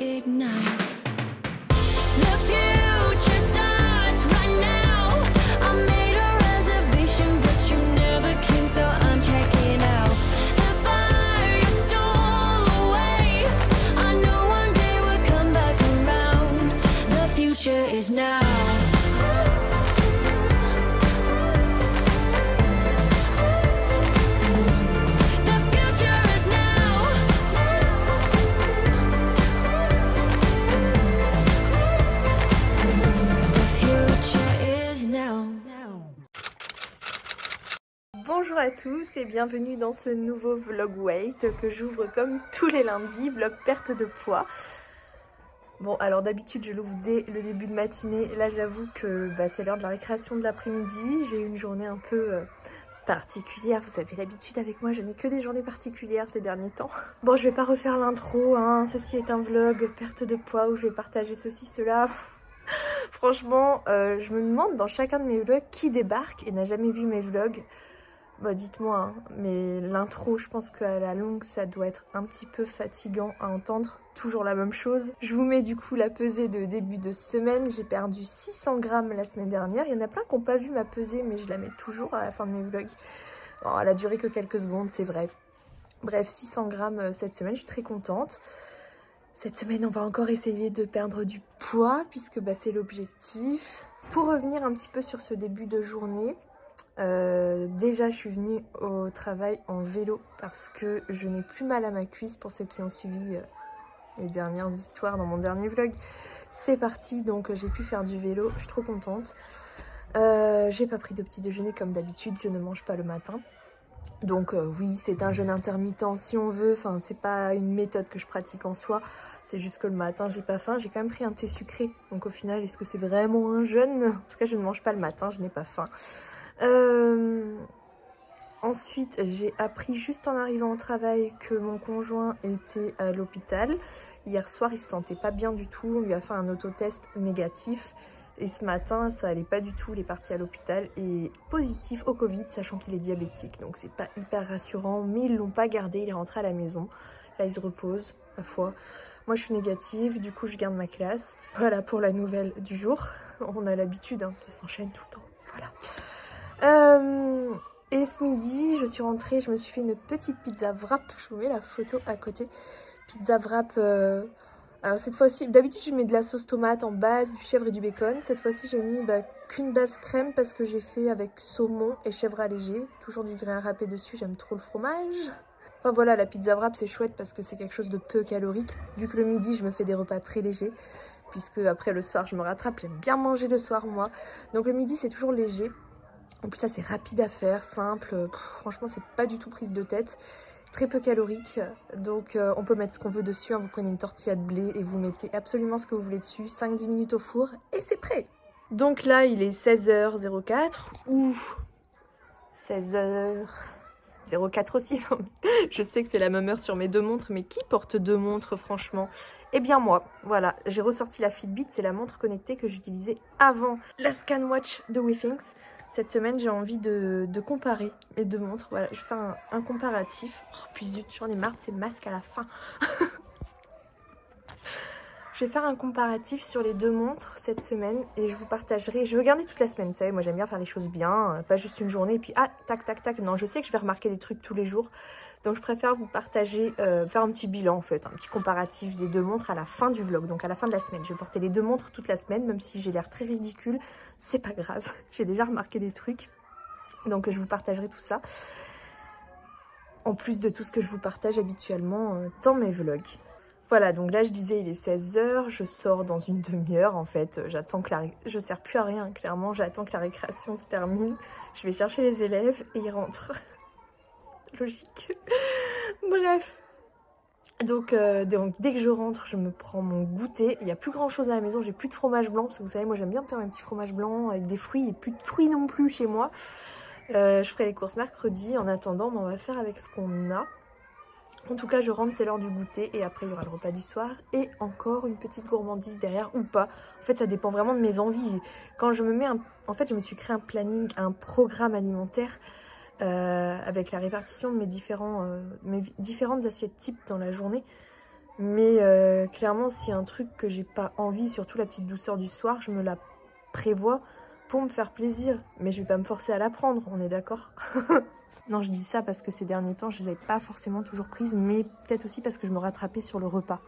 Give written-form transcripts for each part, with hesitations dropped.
ignite. The future starts right now. I made a reservation, but you never came, so I'm checking out. The fire you stole away. I know one day we'll come back around. The future is now. Bonjour à tous et bienvenue dans ce nouveau vlog weight que j'ouvre comme tous les lundis, vlog perte de poids. Bon, alors d'habitude je l'ouvre dès le début de matinée. Là j'avoue que c'est l'heure de la récréation de l'après-midi. J'ai eu une journée un peu particulière. Vous avez l'habitude avec moi, je n'ai que des journées particulières ces derniers temps. Bon, je vais pas refaire l'intro, hein. Ceci est un vlog perte de poids où je vais partager ceci, cela. Franchement, je me demande dans chacun de mes vlogs qui débarque et n'a jamais vu mes vlogs. Bah dites-moi, hein, mais l'intro, je pense qu'à la longue, ça doit être un petit peu fatigant à entendre. Toujours la même chose. Je vous mets du coup la pesée de début de semaine. J'ai perdu 600 grammes la semaine dernière. Il y en a plein qui n'ont pas vu ma pesée, mais je la mets toujours à la fin de mes vlogs. Bon, elle a duré que quelques secondes, c'est vrai. Bref, 600 grammes cette semaine, je suis très contente. Cette semaine, on va encore essayer de perdre du poids, puisque c'est l'objectif. Pour revenir un petit peu sur ce début de journée, déjà je suis venue au travail en vélo parce que je n'ai plus mal à ma cuisse. Pour ceux qui ont suivi les dernières histoires dans mon dernier vlog, c'est parti, donc j'ai pu faire du vélo, je suis trop contente. J'ai pas pris de petit déjeuner comme d'habitude, je ne mange pas le matin. Donc oui, c'est un jeûne intermittent si on veut, enfin c'est pas une méthode que je pratique en soi, c'est juste que le matin j'ai pas faim, j'ai quand même pris un thé sucré, donc au final est-ce que c'est vraiment un jeûne? En tout cas je ne mange pas le matin, je n'ai pas faim. Ensuite j'ai appris juste en arrivant au travail que mon conjoint était à l'hôpital. Hier soir il se sentait pas bien du tout, on lui a fait un autotest négatif. Et ce matin, ça allait pas du tout, il est parti à l'hôpital et positif au Covid, sachant qu'il est diabétique. Donc c'est pas hyper rassurant, mais ils l'ont pas gardé, il est rentré à la maison. Là, il se repose, ma foi. Moi, je suis négative, du coup, je garde ma classe. Voilà pour la nouvelle du jour. On a l'habitude, hein, ça s'enchaîne tout le temps. Voilà. Et ce midi, je suis rentrée, je me suis fait une petite pizza wrap. Je vous mets la photo à côté. Pizza wrap... Alors cette fois-ci, d'habitude je mets de la sauce tomate en base, du chèvre et du bacon. Cette fois-ci j'ai mis qu'une base crème parce que j'ai fait avec saumon et chèvre allégé. Toujours du grain râpé dessus, j'aime trop le fromage. Enfin voilà, la pizza wrap c'est chouette parce que c'est quelque chose de peu calorique. Vu que le midi je me fais des repas très légers, puisque après le soir je me rattrape, j'aime bien manger le soir moi. Donc le midi c'est toujours léger. En plus ça c'est rapide à faire, simple, franchement c'est pas du tout prise de tête. Très peu calorique, donc on peut mettre ce qu'on veut dessus, hein. Vous prenez une tortilla de blé et vous mettez absolument ce que vous voulez dessus, 5-10 minutes au four et c'est prêt. Donc là il est 16h04 ou 16h04 aussi. Je sais que c'est la même heure sur mes deux montres, mais qui porte deux montres franchement? Eh bien moi, voilà, j'ai ressorti la Fitbit, c'est la montre connectée que j'utilisais avant la ScanWatch de Withings. Cette semaine, j'ai envie de comparer mes deux montres. Voilà, je vais faire un comparatif. Oh, puis zut, j'en ai marre de ces masques à la fin. Je vais faire un comparatif sur les deux montres cette semaine et je vous partagerai. Je veux garder toute la semaine, vous savez, moi j'aime bien faire les choses bien, pas juste une journée et puis ah, tac, tac, tac. Non, je sais que je vais remarquer des trucs tous les jours. Donc je préfère vous partager, faire un petit bilan en fait, un petit comparatif des deux montres à la fin du vlog, donc à la fin de la semaine. Je vais porter les deux montres toute la semaine, même si j'ai l'air très ridicule, c'est pas grave. J'ai déjà remarqué des trucs, donc je vous partagerai tout ça. En plus de tout ce que je vous partage habituellement dans mes vlogs. Voilà, donc là je disais il est 16h, je sors dans une demi-heure en fait, j'attends que je sers plus à rien clairement, j'attends que la récréation se termine, je vais chercher les élèves et ils rentrent. Logique. Bref. Donc dès que je rentre, je me prends mon goûter. Il n'y a plus grand chose à la maison, j'ai plus de fromage blanc, parce que vous savez, moi j'aime bien faire un petit fromage blanc avec des fruits, et plus de fruits non plus chez moi. Je ferai les courses mercredi, en attendant, on va faire avec ce qu'on a. En tout cas, je rentre, c'est l'heure du goûter, et après il y aura le repas du soir, et encore une petite gourmandise derrière, ou pas. En fait, ça dépend vraiment de mes envies. Quand je me mets En fait, je me suis créé un planning, un programme alimentaire, avec la répartition de mes différentes assiettes types dans la journée. Mais clairement, s'il y a un truc que j'ai pas envie, surtout la petite douceur du soir, je me la prévois pour me faire plaisir. Mais je vais pas me forcer à la prendre, on est d'accord? Non, je dis ça parce que ces derniers temps, je l'ai pas forcément toujours prise, mais peut-être aussi parce que je me rattrapais sur le repas.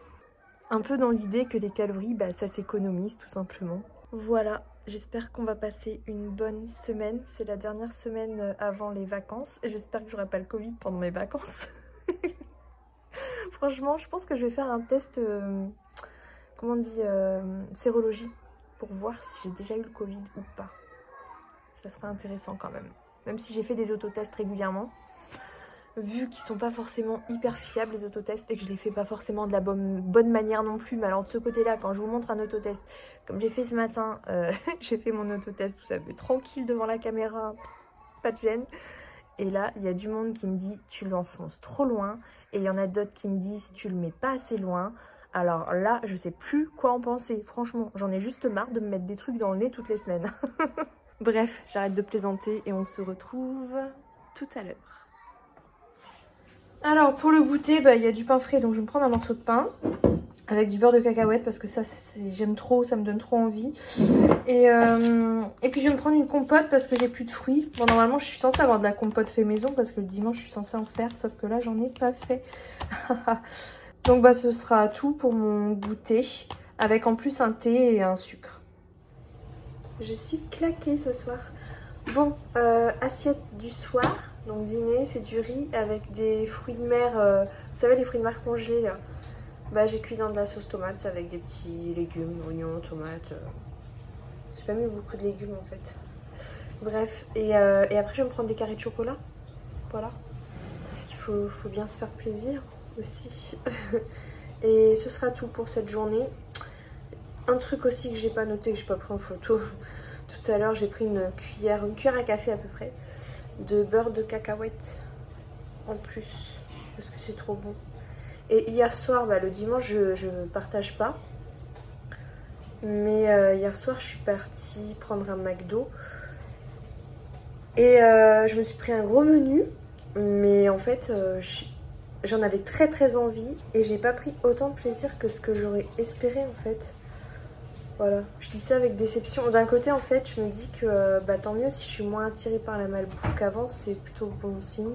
Un peu dans l'idée que les calories, bah, ça s'économise tout simplement. Voilà, j'espère qu'on va passer une bonne semaine. C'est la dernière semaine avant les vacances. J'espère que j'aurai pas le Covid pendant mes vacances. Franchement, je pense que je vais faire un test, comment on dit, sérologie, pour voir si j'ai déjà eu le Covid ou pas. Ça sera intéressant quand même. Même si j'ai fait des autotests régulièrement, vu qu'ils sont pas forcément hyper fiables les autotests et que je les fais pas forcément de la bonne manière non plus. Mais alors de ce côté-là, quand je vous montre un autotest, comme j'ai fait ce matin, j'ai fait mon autotest, vous savez, tranquille devant la caméra, pas de gêne. Et là, il y a du monde qui me dit tu l'enfonces trop loin, et il y en a d'autres qui me disent tu le mets pas assez loin. Alors là, je sais plus quoi en penser. Franchement, j'en ai juste marre de me mettre des trucs dans le nez toutes les semaines. Bref, j'arrête de plaisanter et on se retrouve tout à l'heure. Alors pour le goûter, bah, y a du pain frais, donc je vais me prendre un morceau de pain avec du beurre de cacahuète parce que ça j'aime trop, ça me donne trop envie. Et puis je vais me prendre une compote parce que j'ai plus de fruits. Bon, normalement je suis censée avoir de la compote fait maison parce que le dimanche je suis censée en faire, sauf que là j'en ai pas fait. Donc bah ce sera tout pour mon goûter, avec en plus un thé et un sucre. Je suis claquée ce soir. Bon, assiette du soir, donc dîner, c'est du riz avec des fruits de mer, vous savez les fruits de mer congelés là. Bah j'ai cuit dans de la sauce tomate avec des petits légumes, oignons, tomates. J'ai pas mis beaucoup de légumes en fait. Bref, et après je vais me prendre des carrés de chocolat. Voilà. Parce qu'il faut bien se faire plaisir aussi. Et ce sera tout pour cette journée. Un truc aussi que j'ai pas noté, que j'ai pas pris en photo. Tout à l'heure j'ai pris une cuillère à café à peu près de beurre de cacahuète en plus. Parce que c'est trop bon. Et hier soir, bah, le dimanche je partage pas. Mais hier soir je suis partie prendre un McDo. Et je me suis pris un gros menu. Mais en fait j'en avais très envie. Et j'ai pas pris autant de plaisir que ce que j'aurais espéré en fait. Voilà, je dis ça avec déception. D'un côté en fait je me dis que bah, tant mieux si je suis moins attirée par la malbouffe qu'avant. C'est plutôt bon signe.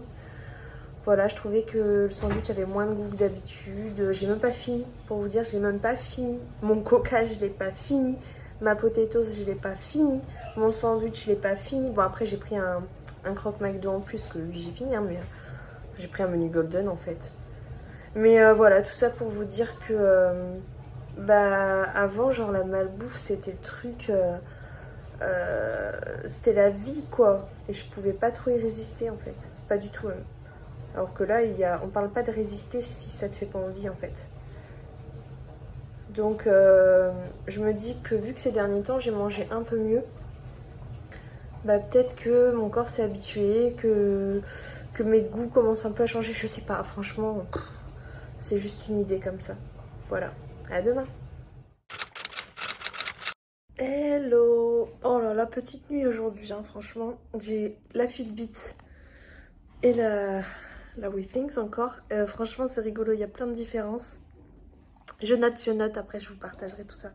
Voilà, je trouvais que le sandwich avait moins de goût que d'habitude. J'ai même pas fini, pour vous dire, j'ai même pas fini. Mon coca, je l'ai pas fini. Ma potatoes, je l'ai pas fini. Mon sandwich, je l'ai pas fini. Bon, après, j'ai pris un croque McDo en plus, que lui, j'ai fini, hein, mais j'ai pris un menu golden en fait. Mais voilà, tout ça pour vous dire que bah, avant, genre la malbouffe, c'était le truc. C'était la vie quoi. Et je pouvais pas trop y résister en fait. Pas du tout même. Alors que là, on parle pas de résister si ça te fait pas envie en fait. Donc je me dis que vu que ces derniers temps j'ai mangé un peu mieux, bah peut-être que mon corps s'est habitué, que mes goûts commencent un peu à changer, je sais pas, franchement, c'est juste une idée comme ça. Voilà, à demain. Hello. Oh là là, petite nuit aujourd'hui, hein, franchement. J'ai la Fitbit et la WeThings encore. Franchement, c'est rigolo, il y a plein de différences. Je note, après je vous partagerai tout ça.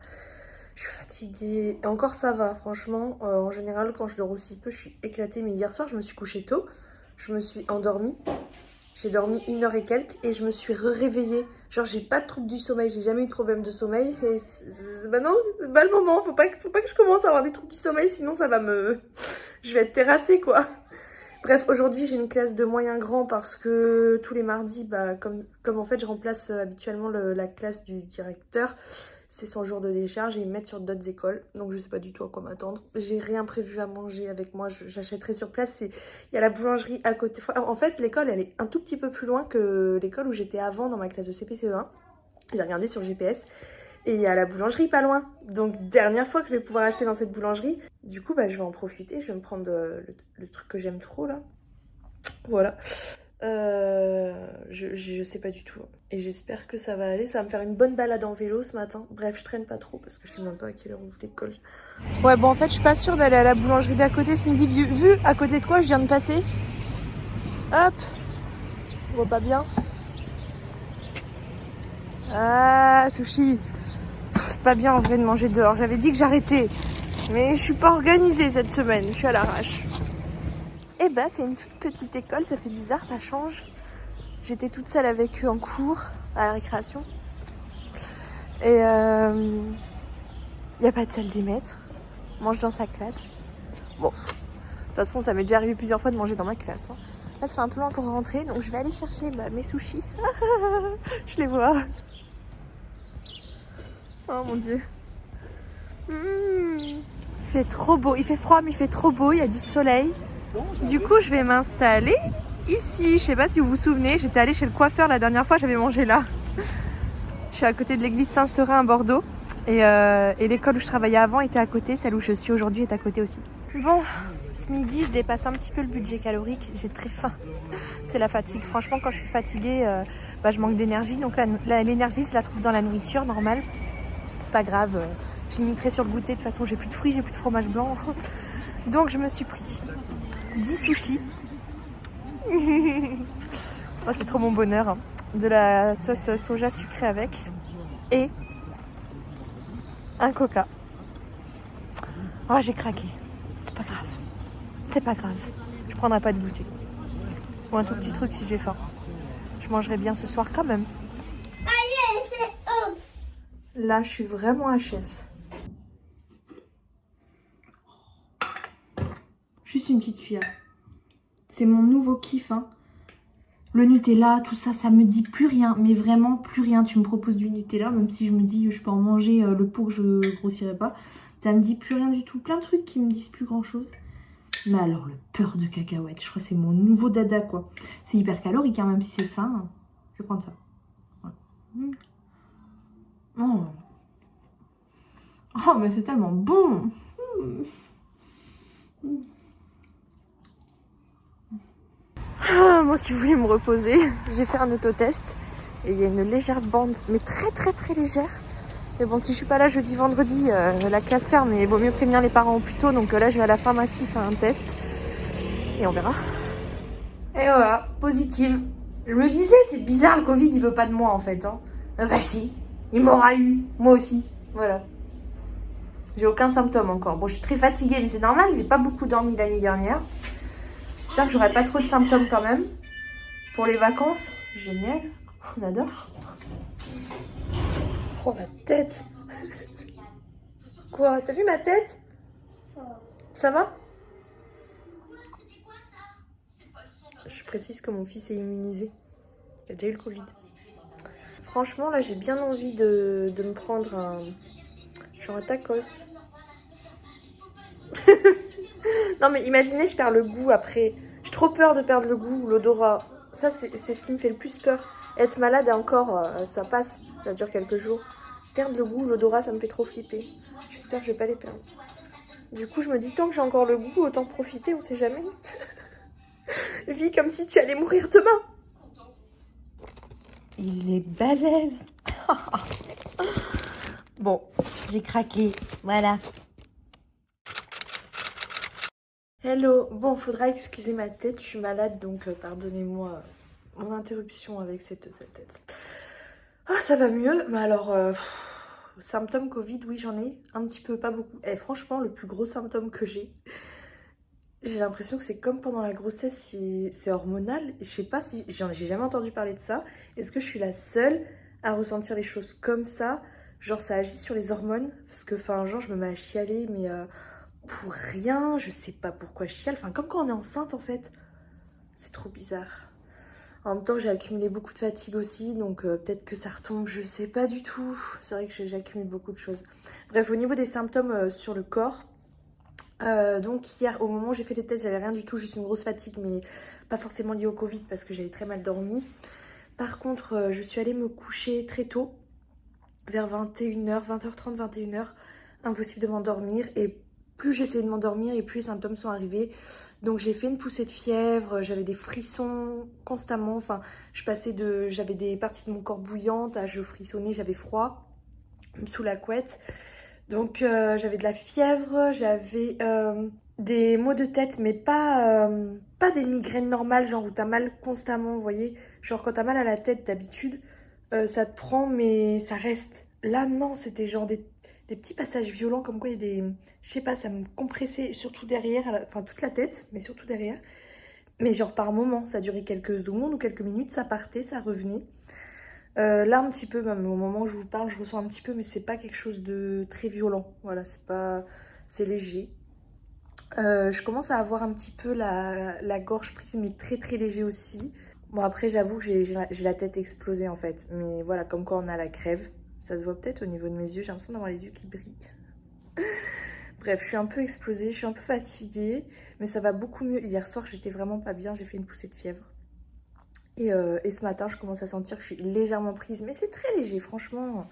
Je suis fatiguée. Et encore ça va, franchement. En général, quand je dors aussi peu, je suis éclatée. Mais hier soir, je me suis couchée tôt. Je me suis endormie. J'ai dormi 1h et quelques et je me suis réveillée. Genre, j'ai pas de trouble du sommeil. J'ai jamais eu de problème de sommeil. Et bah non, c'est pas le moment. Faut pas que je commence à avoir des troubles du sommeil. Sinon, ça va me... Je vais être terrassée, quoi. Bref, aujourd'hui, j'ai une classe de moyen grand parce que tous les mardis, bah, comme en fait, je remplace habituellement la classe du directeur. C'est son jour de décharge et ils me mettent sur d'autres écoles. Donc, je sais pas du tout à quoi m'attendre. J'ai rien prévu à manger avec moi. J'achèterai sur place. Il y a la boulangerie à côté. En fait, l'école, elle est un tout petit peu plus loin que l'école où j'étais avant dans ma classe de CP-CE1. J'ai regardé sur le GPS. Et il y a la boulangerie pas loin. Donc, dernière fois que je vais pouvoir acheter dans cette boulangerie. Du coup, bah, je vais en profiter. Je vais me prendre le truc que j'aime trop, là. Voilà. Je sais pas du tout. Et j'espère que ça va aller. Ça va me faire une bonne balade en vélo ce matin. Bref, je traîne pas trop parce que je sais même pas à quelle heure ouvre l'école. Ouais, bon, en fait, je suis pas sûre d'aller à la boulangerie d'à côté ce midi. Vu à côté de quoi je viens de passer. Hop. On voit pas bien. Ah, sushi. C'est pas bien en vrai de manger dehors. J'avais dit que j'arrêtais. Mais je suis pas organisée cette semaine. Je suis à l'arrache. Eh ben, c'est une toute petite école. Ça fait bizarre, ça change. J'étais toute seule avec eux en cours, à la récréation. Et il n'y a pas de salle des maîtres. On mange dans sa classe. Bon, de toute façon, ça m'est déjà arrivé plusieurs fois de manger dans ma classe. Hein. Là, ça fait un peu loin pour rentrer, donc je vais aller chercher mes sushis. Je les vois. Oh mon dieu. Il fait trop beau. Il fait froid, mais il fait trop beau. Il y a du soleil. Du coup, je vais m'installer ici. Je sais pas si vous vous souvenez, j'étais allée chez le coiffeur la dernière fois, j'avais mangé là. Je suis à côté de l'église Saint-Seurin à Bordeaux. Et l'école où je travaillais avant était à côté. Celle où je suis aujourd'hui est à côté aussi. Bon, ce midi, je dépasse un petit peu le budget calorique. J'ai très faim. C'est la fatigue. Franchement, quand je suis fatiguée, je manque d'énergie. Donc l'énergie, je la trouve dans la nourriture normale. C'est pas grave. Je limiterai sur le goûter. De toute façon, j'ai plus de fruits, j'ai plus de fromage blanc. Donc, je me suis pris 10 sushis. Oh, c'est trop mon bonheur. Hein. De la sauce soja sucrée avec. Et un coca. Oh, j'ai craqué. C'est pas grave. C'est pas grave. Je prendrai pas de goûter. Ou un tout petit truc si j'ai faim. Je mangerai bien ce soir quand même. Là, je suis vraiment HS. Juste une petite cuillère. C'est mon nouveau kiff. Hein. Le Nutella, tout ça, ça me dit plus rien. Mais vraiment plus rien. Tu me proposes du Nutella, même si je me dis je peux en manger le pot que je grossirai pas. Ça me dit plus rien du tout. Plein de trucs qui me disent plus grand chose. Mais alors le beurre de cacahuète, je crois que c'est mon nouveau dada quoi. C'est hyper calorique hein, même si c'est sain. Je vais prendre ça. Voilà. Oh. Oh mais c'est tellement bon. Ah, moi qui voulais me reposer, j'ai fait un autotest et il y a une légère bande, mais très très très légère. Mais bon, si je suis pas là jeudi, vendredi, la classe ferme et il vaut mieux prévenir les parents au plus tôt. Donc là, je vais à la pharmacie faire un test et on verra. Et voilà, positive. Je me disais, c'est bizarre, le Covid, il veut pas de moi en fait. Hein. Bah si, il m'aura eu, moi aussi. Voilà. J'ai aucun symptôme encore. Bon, je suis très fatiguée, mais c'est normal, j'ai pas beaucoup dormi la nuit dernière. J'espère que j'aurai pas trop de symptômes quand même. Pour les vacances, génial, on adore. Oh la tête. Quoi? T'as vu ma tête? Ça va? Je précise que mon fils est immunisé. Il a déjà eu le Covid. Franchement, là, j'ai bien envie de me prendre un tacos. Non, mais imaginez, je perds le goût après. J'ai trop peur de perdre le goût, l'odorat. Ça, c'est ce qui me fait le plus peur. Être malade, encore, ça passe. Ça dure quelques jours. Perdre le goût, l'odorat, ça me fait trop flipper. J'espère que je vais pas les perdre. Du coup, je me dis, tant que j'ai encore le goût, autant profiter, on sait jamais. Vis comme si tu allais mourir demain. Il est balèze. Bon, j'ai craqué, voilà. Hello, bon, faudra excuser ma tête, je suis malade, donc pardonnez-moi mon interruption avec cette tête. Ah, ça va mieux, mais alors, symptômes Covid, oui, j'en ai un petit peu, pas beaucoup. Et franchement, le plus gros symptôme que j'ai l'impression que c'est comme pendant la grossesse, c'est hormonal. Je sais pas si, j'ai jamais entendu parler de ça. Est-ce que je suis la seule à ressentir les choses comme ça? Genre, ça agit sur les hormones? Parce que, enfin, genre, je me mets à chialer, mais pour rien, je sais pas pourquoi je chiale. Enfin, comme quand on est enceinte, en fait. C'est trop bizarre. En même temps, j'ai accumulé beaucoup de fatigue aussi, donc peut-être que ça retombe, je sais pas du tout. C'est vrai que j'accumule beaucoup de choses. Bref, au niveau des symptômes sur le corps, donc hier, au moment où j'ai fait les tests, j'avais rien du tout, juste une grosse fatigue, mais pas forcément liée au Covid parce que j'avais très mal dormi. Par contre, je suis allée me coucher très tôt, vers 21h, 20h30, 21h. Impossible de m'endormir et plus j'essayais de m'endormir et plus les symptômes sont arrivés. Donc j'ai fait une poussée de fièvre, j'avais des frissons constamment. Enfin, j'avais des parties de mon corps bouillantes, je frissonnais, j'avais froid, même sous la couette. Donc j'avais de la fièvre, j'avais des maux de tête, mais pas des migraines normales, genre où t'as mal constamment, vous voyez. Genre quand t'as mal à la tête d'habitude, ça te prend mais ça reste. Là non, c'était genre des petits passages violents comme quoi il y a des... Je sais pas, ça me compressait surtout derrière, enfin toute la tête, mais surtout derrière. Mais genre par moment, ça durait quelques secondes ou quelques minutes, ça partait, ça revenait. Là un petit peu, même au moment où je vous parle, je ressens un petit peu, mais c'est pas quelque chose de très violent. Voilà, c'est pas... c'est léger. Je commence à avoir un petit peu la gorge prise, mais très très léger aussi. Bon après j'avoue que j'ai la tête explosée en fait. Mais voilà, comme quand on a la crève. Ça se voit peut-être au niveau de mes yeux, j'ai l'impression d'avoir les yeux qui brillent. Bref, je suis un peu explosée, je suis un peu fatiguée. Mais ça va beaucoup mieux. Hier soir j'étais vraiment pas bien, j'ai fait une poussée de fièvre. Et ce matin je commence à sentir que je suis légèrement prise. Mais c'est très léger, franchement.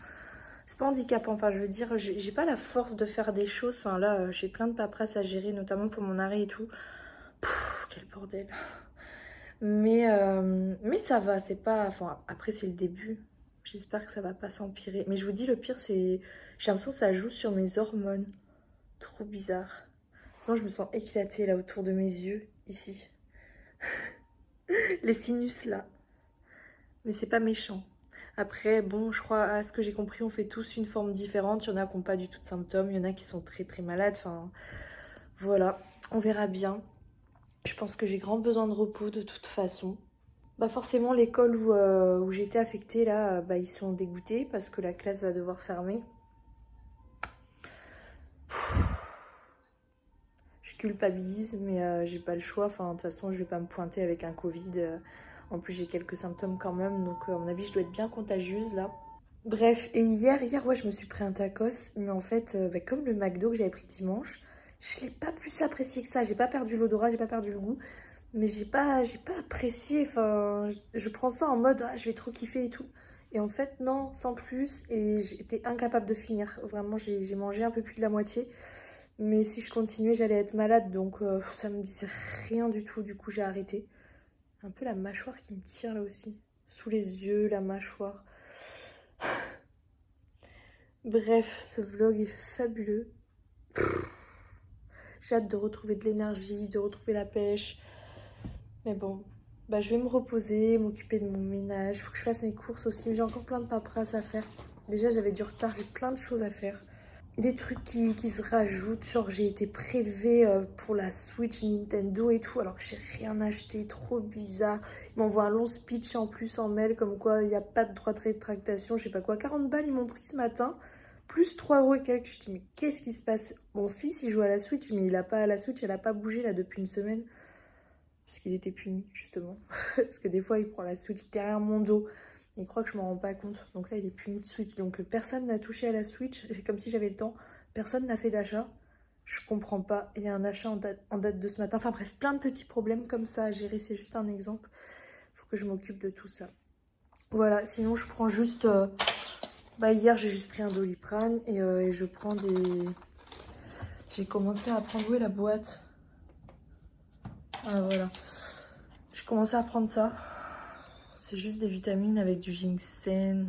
C'est pas handicapant, enfin je veux dire, j'ai pas la force de faire des choses. Enfin là, j'ai plein de paperasse à gérer, notamment pour mon arrêt et tout. Quel bordel. Mais ça va, c'est pas... Enfin, après c'est le début. J'espère que ça va pas s'empirer. Mais je vous dis, le pire, c'est... J'ai l'impression que ça joue sur mes hormones. Trop bizarre. Sinon, je me sens éclatée là autour de mes yeux, ici. Les sinus là. Mais c'est pas méchant. Après, bon, je crois, à ce que j'ai compris, on fait tous une forme différente. Il y en a qui n'ont pas du tout de symptômes, il y en a qui sont très très malades. Enfin, voilà, on verra bien. Je pense que j'ai grand besoin de repos de toute façon. Bah forcément, l'école où j'étais affectée, là, bah, ils sont dégoûtés parce que la classe va devoir fermer. Je culpabilise, mais j'ai pas le choix. Enfin, de toute façon, je vais pas me pointer avec un Covid. En plus, j'ai quelques symptômes quand même, donc à mon avis, je dois être bien contagieuse là. Bref, et hier, ouais, je me suis pris un tacos, mais en fait, bah, comme le McDo que j'avais pris dimanche, je l'ai pas plus apprécié que ça. J'ai pas perdu l'odorat, j'ai pas perdu le goût, mais j'ai pas apprécié. Enfin, je prends ça en mode, ah, je vais trop kiffer et tout. Et en fait, non, sans plus, et j'étais incapable de finir. Vraiment, j'ai mangé un peu plus de la moitié. Mais si je continuais, j'allais être malade, donc ça me disait rien du tout. Du coup, j'ai arrêté. Un peu la mâchoire qui me tire là aussi. Sous les yeux, la mâchoire. Bref, ce vlog est fabuleux. J'ai hâte de retrouver de l'énergie, de retrouver la pêche. Mais bon, bah, je vais me reposer, m'occuper de mon ménage. Faut que je fasse mes courses aussi. J'ai encore plein de paperasse à faire. Déjà, j'avais du retard, j'ai plein de choses à faire. Des trucs qui se rajoutent, genre j'ai été prélevée pour la Switch Nintendo et tout, alors que j'ai rien acheté, trop bizarre. Ils m'envoient un long speech en plus en mail, comme quoi il n'y a pas de droit de rétractation, je sais pas quoi. 40 balles ils m'ont pris ce matin, plus 3 € et quelques. Je dis mais qu'est-ce qui se passe? Mon fils il joue à la Switch, mais il a pas la Switch, elle a pas bougé là depuis une semaine. Parce qu'il était puni justement. Parce que des fois il prend la Switch derrière mon dos. Il croit que je m'en rends pas compte. Donc là, il est puni de Switch. Donc personne n'a touché à la Switch. C'est comme si j'avais le temps. Personne n'a fait d'achat. Je comprends pas. Il y a un achat en date de ce matin. Enfin bref, plein de petits problèmes comme ça à gérer. C'est juste un exemple. Faut que je m'occupe de tout ça. Voilà. Sinon, je prends juste... Bah, hier, j'ai juste pris un Doliprane. Et je prends des... J'ai commencé à prendre... Où est la boîte? Ah, voilà. J'ai commencé à prendre ça. C'est juste des vitamines avec du ginseng,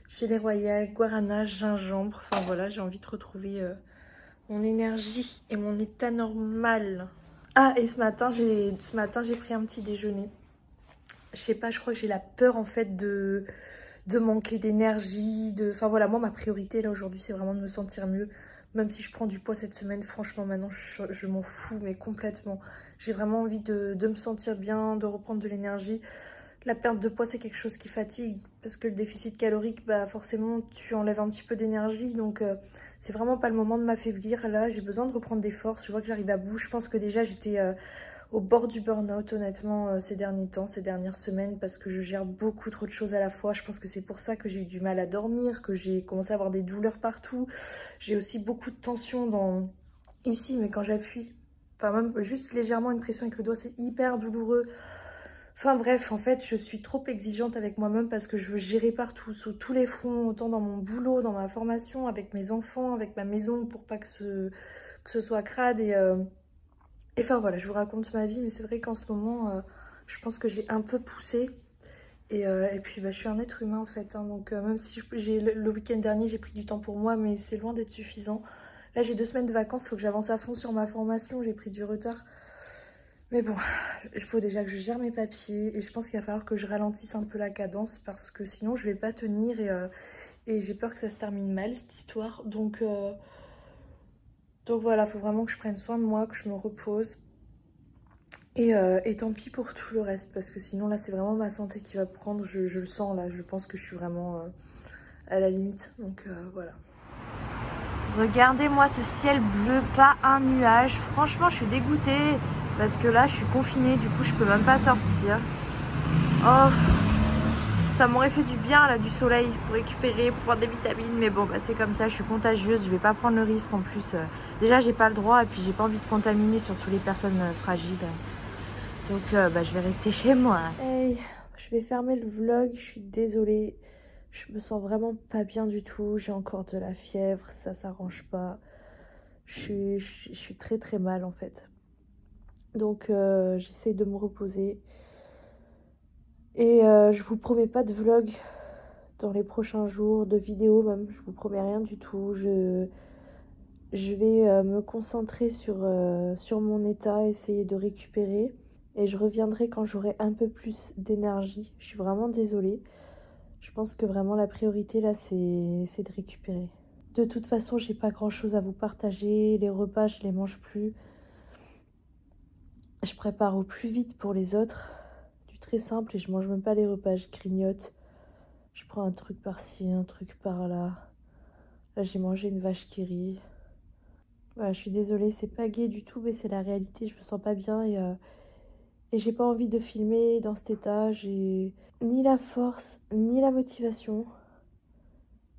gelée royale, guarana, gingembre. Enfin voilà, j'ai envie de retrouver mon énergie et mon état normal. Ah, et ce matin, j'ai pris un petit déjeuner. Je sais pas, je crois que j'ai la peur en fait de manquer d'énergie. Enfin voilà, moi ma priorité là aujourd'hui, c'est vraiment de me sentir mieux. Même si je prends du poids cette semaine, franchement maintenant je m'en fous, mais complètement. J'ai vraiment envie de me sentir bien, de reprendre de l'énergie. La perte de poids, c'est quelque chose qui fatigue parce que le déficit calorique, bah forcément, tu enlèves un petit peu d'énergie. Donc, c'est vraiment pas le moment de m'affaiblir. Là, j'ai besoin de reprendre des forces. Je vois que j'arrive à bout. Je pense que déjà, j'étais au bord du burn-out, honnêtement, ces derniers temps, ces dernières semaines, parce que je gère beaucoup trop de choses à la fois. Je pense que c'est pour ça que j'ai eu du mal à dormir, que j'ai commencé à avoir des douleurs partout. J'ai aussi beaucoup de tension ici, mais quand j'appuie, enfin même juste légèrement une pression avec le doigt, c'est hyper douloureux. Enfin bref, en fait, je suis trop exigeante avec moi-même parce que je veux gérer partout, sous tous les fronts, autant dans mon boulot, dans ma formation, avec mes enfants, avec ma maison, pour pas que ce soit crade. Et enfin voilà, je vous raconte ma vie, mais c'est vrai qu'en ce moment, je pense que j'ai un peu poussé. Et puis bah, je suis un être humain en fait, hein, donc même si le week-end dernier, j'ai pris du temps pour moi, mais c'est loin d'être suffisant. Là, j'ai 2 semaines de vacances, il faut que j'avance à fond sur ma formation, j'ai pris du retard. Mais bon, il faut déjà que je gère mes papiers et je pense qu'il va falloir que je ralentisse un peu la cadence parce que sinon je vais pas tenir et j'ai peur que ça se termine mal cette histoire. Donc voilà, il faut vraiment que je prenne soin de moi, que je me repose. Et tant pis pour tout le reste parce que sinon là c'est vraiment ma santé qui va prendre, je le sens là, je pense que je suis vraiment à la limite. Donc voilà. Regardez-moi ce ciel bleu, pas un nuage. Franchement, je suis dégoûtée parce que là, je suis confinée, du coup, je peux même pas sortir. Oh, ça m'aurait fait du bien là, du soleil pour récupérer, pour prendre des vitamines. Mais bon, bah, c'est comme ça, je suis contagieuse, je vais pas prendre le risque en plus. Déjà, j'ai pas le droit et puis j'ai pas envie de contaminer surtout les personnes fragiles. Donc, bah, je vais rester chez moi. Hey, je vais fermer le vlog, je suis désolée. Je me sens vraiment pas bien du tout, j'ai encore de la fièvre, ça s'arrange pas. Je suis très très mal en fait. Donc j'essaye de me reposer. Et je vous promets pas de vlog dans les prochains jours, de vidéos même, je vous promets rien du tout. Je vais me concentrer sur mon état, essayer de récupérer. Et je reviendrai quand j'aurai un peu plus d'énergie. Je suis vraiment désolée. Je pense que vraiment la priorité là c'est de récupérer. De toute façon j'ai pas grand chose à vous partager, les repas je les mange plus. Je prépare au plus vite pour les autres, du très simple et je mange même pas les repas, je grignote. Je prends un truc par-ci, un truc par-là. Là j'ai mangé une vache qui rit. Voilà, je suis désolée, c'est pas gai du tout mais c'est la réalité, je me sens pas bien et j'ai pas envie de filmer dans cet état, j'ai ni la force, ni la motivation.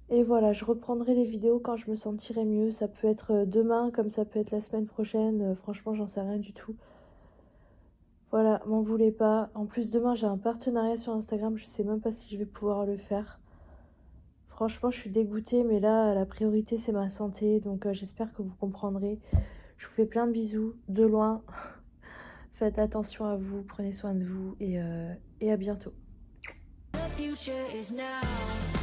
Et voilà, je reprendrai les vidéos quand je me sentirai mieux. Ça peut être demain, comme ça peut être la semaine prochaine. Franchement, j'en sais rien du tout. Voilà, m'en voulez pas. En plus, demain, j'ai un partenariat sur Instagram. Je sais même pas si je vais pouvoir le faire. Franchement, je suis dégoûtée, mais là, la priorité, c'est ma santé. Donc, j'espère que vous comprendrez. Je vous fais plein de bisous, de loin. Faites attention à vous, prenez soin de vous et à bientôt. The future is now.